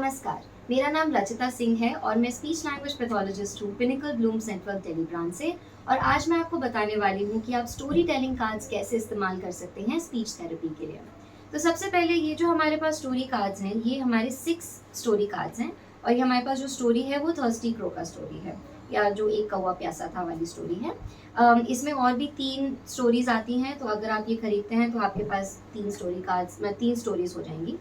नमस्कार, मेरा नाम रचिता सिंह है और मैं स्पीच लैंग्वेज पैथोलॉजिस्ट हूँ pinnacle blooms network Delhi branch से। और आज मैं आपको बताने वाली हूँ कि आप स्टोरी टेलिंग कार्ड्स कैसे इस्तेमाल कर सकते हैं स्पीच थेरेपी के लिए। तो सबसे पहले ये जो हमारे पास स्टोरी कार्ड्स हैं, ये हमारे 6 स्टोरी कार्ड्स हैं। और ये हमारे पास जो स्टोरी है वो थर्स्टी क्रो का स्टोरी है, या जो एक कौवा प्यासा था वाली स्टोरी है। इसमें और भी 3 स्टोरीज आती हैं, तो अगर आप ये खरीदते हैं तो आपके पास 3 स्टोरी कार्ड्स में 3 स्टोरीज हो जाएंगी।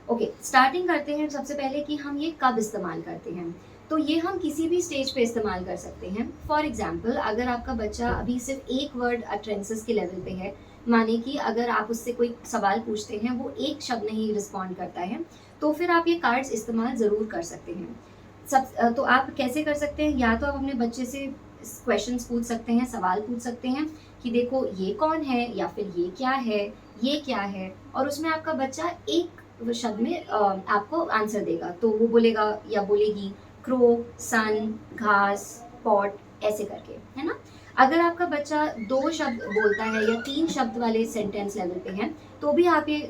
ओके, स्टार्टिंग करते हैं सबसे पहले कि हम ये कब इस्तेमाल करते हैं। तो ये हम किसी भी स्टेज पे इस्तेमाल कर सकते हैं। फॉर एग्जाम्पल, अगर आपका बच्चा अभी सिर्फ एक वर्ड अट्रेंसेस के लेवल पे है, माने कि अगर आप उससे कोई सवाल पूछते हैं वो एक शब्द नहीं रिस्पॉन्ड करता है, तो फिर आप ये कार्ड्स इस्तेमाल ज़रूर कर सकते हैं। तो आप कैसे कर सकते हैं, या तो आप अपने बच्चे से क्वेश्चंस पूछ सकते हैं, सवाल पूछ सकते हैं कि देखो ये कौन है, या फिर ये क्या है, ये क्या है, और उसमें आपका बच्चा एक शब्द में आपको आंसर देगा। तो वो बोलेगा या बोलेगी क्रो, सन, घास, पॉट, ऐसे करके, है ना। अगर आपका बच्चा 2 शब्द बोलता है या 3 शब्द वाले सेंटेंस लेवल पे है, तो भी आप ये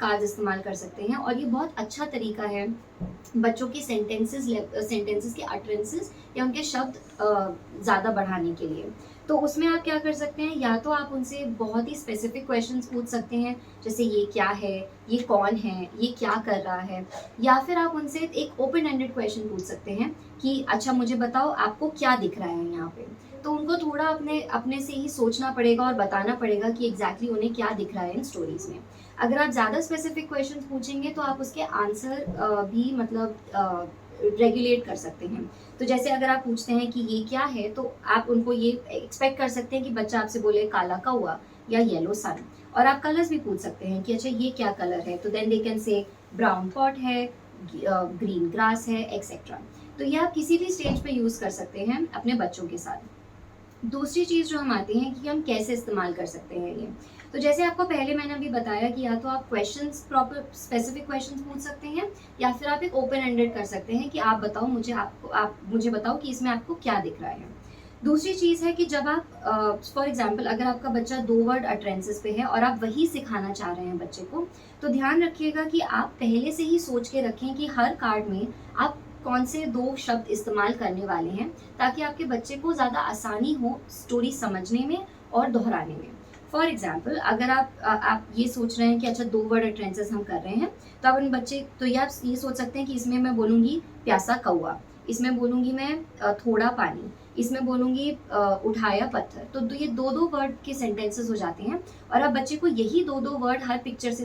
कार्ड इस्तेमाल कर सकते हैं। और ये बहुत अच्छा तरीका है बच्चों की सेंटेंसेस के अटरेंसेस या उनके शब्द ज़्यादा बढ़ाने के लिए। तो उसमें आप क्या कर सकते हैं, या तो आप उनसे बहुत ही स्पेसिफिक क्वेश्चंस पूछ सकते हैं, जैसे ये क्या है, ये कौन है, ये क्या कर रहा है। या फिर आप उनसे एक ओपन एंडेड क्वेश्चन पूछ सकते हैं कि अच्छा मुझे बताओ आपको क्या दिख रहा है यहाँ पे। तो उनको थोड़ा अपने अपने से ही सोचना पड़ेगा और बताना पड़ेगा कि एग्जैक्टली उन्हें क्या दिख रहा है इन स्टोरीज में। अगर आप ज़्यादा स्पेसिफिक क्वेश्चंस पूछेंगे तो आप उसके आंसर भी मतलब रेगुलेट कर सकते हैं। तो जैसे अगर आप पूछते हैं कि ये क्या है, तो आप उनको ये एक्सपेक्ट कर सकते हैं कि बच्चा आपसे बोले काला कौवा या येलो सन। और आप कलर्स भी पूछ सकते हैं कि अच्छा ये क्या कलर है, तो then they can say brown pot है, ग्रीन ग्रास है, एक्सेट्रा। तो ये आप किसी भी स्टेज पे यूज़ कर सकते हैं अपने बच्चों के साथ। दूसरी चीज़ जो हम आते हैं कि हम कैसे इस्तेमाल कर सकते हैं ये। तो जैसे आपको पहले मैंने अभी बताया कि या तो आप क्वेश्चंस प्रॉपर स्पेसिफिक क्वेश्चंस पूछ सकते हैं, या फिर आप एक ओपन एंडेड कर सकते हैं कि आप बताओ मुझे, आप मुझे बताओ कि इसमें आपको क्या दिख रहा है। दूसरी चीज़ है कि जब आप फॉर एग्जांपल अगर आपका बच्चा 2 वर्ड अट्रेंसेस पे है और आप वही सिखाना चाह रहे हैं बच्चे को, तो ध्यान रखिएगा कि आप पहले से ही सोच के रखें कि हर कार्ड में आप कौन से 2 शब्द इस्तेमाल करने वाले हैं, ताकि आपके बच्चे को ज़्यादा आसानी हो स्टोरी समझने में और दोहराने में। फॉर एग्जाम्पल, अगर आप ये सोच रहे हैं कि अच्छा 2 वर्ड अट्रेंसेस हम कर रहे हैं, तो आप उन बच्चे तो ये आप ये सोच सकते हैं कि इसमें मैं बोलूँगी प्यासा कौवा, इसमें बोलूँगी मैं थोड़ा पानी, इसमें बोलूँगी उठाया पत्थर। तो ये 2-2 वर्ड के सेंटेंसेस हो जाते हैं, और आप बच्चे को यही 2-2 वर्ड हर पिक्चर से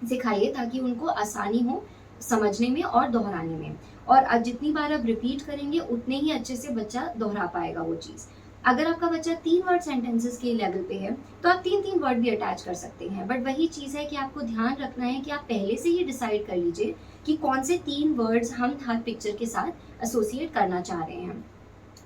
सिखाइए ताकि उनको आसानी हो समझने में और दोहराने में। और जितनी बार आप रिपीट करेंगे उतने ही अच्छे से बच्चा दोहरा पाएगा वो चीज़। अगर आपका बच्चा 3 वर्ड सेंटेंसेस के लेवल पे है, तो आप 3-3 वर्ड भी अटैच कर सकते हैं। बट वही चीज़ है कि आपको ध्यान रखना है कि आप पहले से ही डिसाइड कर लीजिए कि कौन से 3 वर्ड्स हम हर पिक्चर के साथ एसोसिएट करना चाह रहे हैं।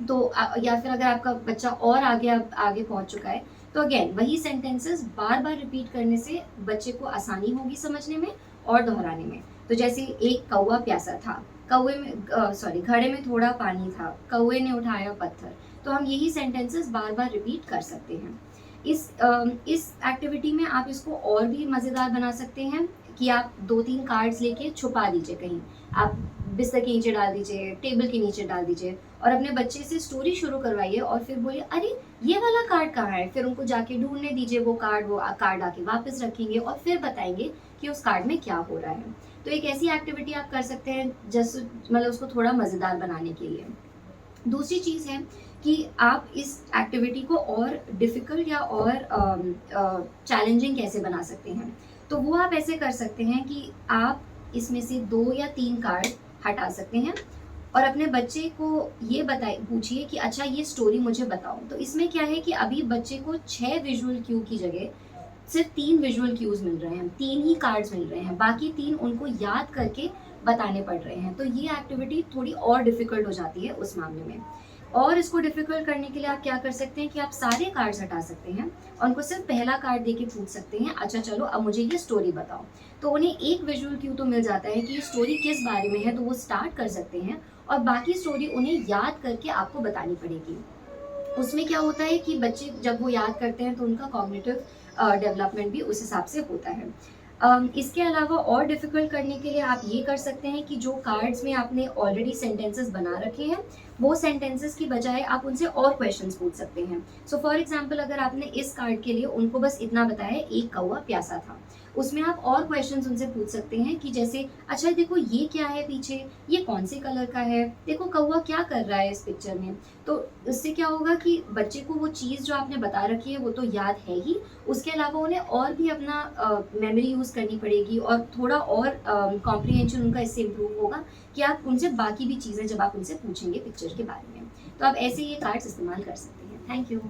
तो या फिर अगर आपका बच्चा और आगे पहुंच चुका है, तो अगेन वही सेंटेंसेस बार बार रिपीट करने से बच्चे को आसानी होगी समझने में और दोहराने में। तो जैसे एक कौवा प्यासा था, कौवे में घड़े में थोड़ा पानी था, कौवे ने उठाया पत्थर। तो हम यही सेंटेंसेस बार बार रिपीट कर सकते हैं। इस एक्टिविटी में आप इसको और भी मज़ेदार बना सकते हैं कि आप 2-3 कार्ड्स लेके छुपा दीजिए कहीं। आप बिस्तर के नीचे डाल दीजिए, टेबल के नीचे डाल दीजिए, और अपने बच्चे से स्टोरी शुरू करवाइए और फिर बोलिए अरे ये वाला कार्ड कहाँ है। फिर उनको जाके ढूंढने दीजिए वो कार्ड आके वापस रखेंगे और फिर बताएंगे कि उस कार्ड में क्या हो रहा है। तो एक ऐसी एक्टिविटी आप कर सकते हैं जैसे मतलब उसको थोड़ा मज़ेदार बनाने के लिए। दूसरी चीज़ है कि आप इस एक्टिविटी को और डिफ़िकल्ट या और चैलेंजिंग कैसे बना सकते हैं। तो वो आप ऐसे कर सकते हैं कि आप इसमें से 2 या 3 कार्ड हटा सकते हैं और अपने बच्चे को ये पूछिए कि अच्छा ये स्टोरी मुझे बताओ। तो इसमें क्या है कि अभी बच्चे को 6 विजुअल क्यू की जगह सिर्फ 3 विजुअल क्यूज मिल रहे हैं, 3 ही कार्ड्स मिल रहे हैं, बाकी 3 उनको याद करके बताने पड़ रहे हैं। तो ये एक्टिविटी थोड़ी और डिफिकल्ट हो जाती है उस मामले में। और इसको डिफिकल्ट करने के लिए आप क्या कर सकते हैं कि आप सारे कार्ड्स हटा सकते हैं और उनको सिर्फ पहला कार्ड देके पूछ सकते हैं अच्छा चलो अब मुझे ये स्टोरी बताओ। तो उन्हें एक विजुअल क्यू तो मिल जाता है कि ये स्टोरी किस बारे में है, तो वो स्टार्ट कर सकते हैं और बाकी स्टोरी उन्हें याद करके आपको बतानी पड़ेगी। उसमें क्या होता है कि बच्चे जब वो याद करते हैं तो उनका कॉग्निटिव डेवलपमेंट भी उस हिसाब से होता है। इसके अलावा और डिफ़िकल्ट करने के लिए आप ये कर सकते हैं कि जो कार्ड्स में आपने ऑलरेडी सेंटेंसेस बना रखे हैं, वो सेंटेंसेस की बजाय आप उनसे और क्वेश्चंस पूछ सकते हैं। सो फॉर एग्ज़ाम्पल अगर आपने इस कार्ड के लिए उनको बस इतना बताया, एक कौवा प्यासा था, उसमें आप और क्वेश्चंस उनसे पूछ सकते हैं कि जैसे अच्छा देखो ये क्या है पीछे, ये कौन से कलर का है, देखो कौवा क्या कर रहा है इस पिक्चर में। तो इससे क्या होगा कि बच्चे को वो चीज़ जो आपने बता रखी है वो तो याद है ही, उसके अलावा उन्हें और भी अपना मेमोरी यूज़ करनी पड़ेगी और थोड़ा और कॉम्प्रिहेंशन उनका इससे इम्प्रूव होगा कि आप उनसे बाकी भी चीज़ें जब आप उनसे पूछेंगे पिक्चर के बारे में। तो आप ऐसे ये कार्ड्स इस्तेमाल कर सकते हैं। Thank you.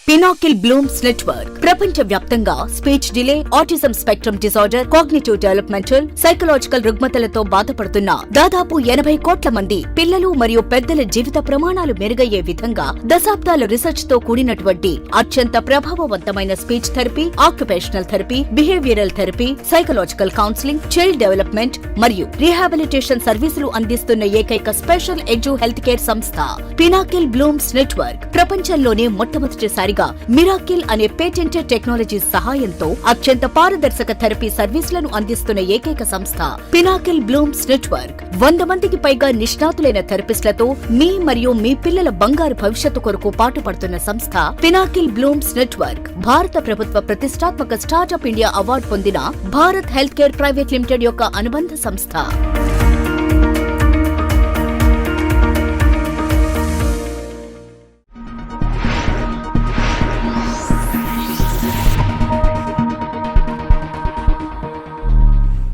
Pinnacle Blooms Network ప్రపంచవ్యాప్తంగా speech delay, autism spectrum disorder, cognitive developmental, psychological రుగ్మతలతో బాధపడుతున్న దాదాపు 80 కోట్ల మంది పిల్లలు మరియు పెద్దల జీవిత ప్రమాణాలు మెరుగయ్యే విధంగా దశాబ్దాల రీసెర్చ్ తో కూడినటువంటి అత్యంత ప్రభావవంతమైన speech therapy, occupational therapy, behavioural therapy, psychological counselling, child development మరియు రీహాబిలిటేషన్ సర్వీసులు అందిస్తున్న ఏకైక స్పెషల్ ఎడ్యు హెల్త్ కేర్ సంస్థ పినాకిల్ బ్లూమ్స్ నెట్వర్క్. ప్రపంచంలోనే మొట్టమొదటిసారిగా మిరాకిల్ అనే పేటెంటెడ్ టెక్నాలజీ సహాయంతో అత్యంత పారదర్శక థెరపీ సర్వీసులను అందిస్తున్న ఏకైక సంస్థ పినాకిల్ బ్లూమ్స్ నెట్వర్క్. 100 మందికి పైగా నిష్ణాతులైన థెరపిస్టులతో మీ మరియు మీ పిల్లల బంగారు భవిష్యత్తు కొరకు పాటుపడుతున్న సంస్థ పినాకిల్ బ్లూమ్స్ నెట్వర్క్. భారత ప్రభుత్వ ప్రతిష్టాత్మక స్టార్టప్ ఇండియా అవార్డు పొందిన Bharat health care private limited యొక్క అనుబంధ సంస్థ.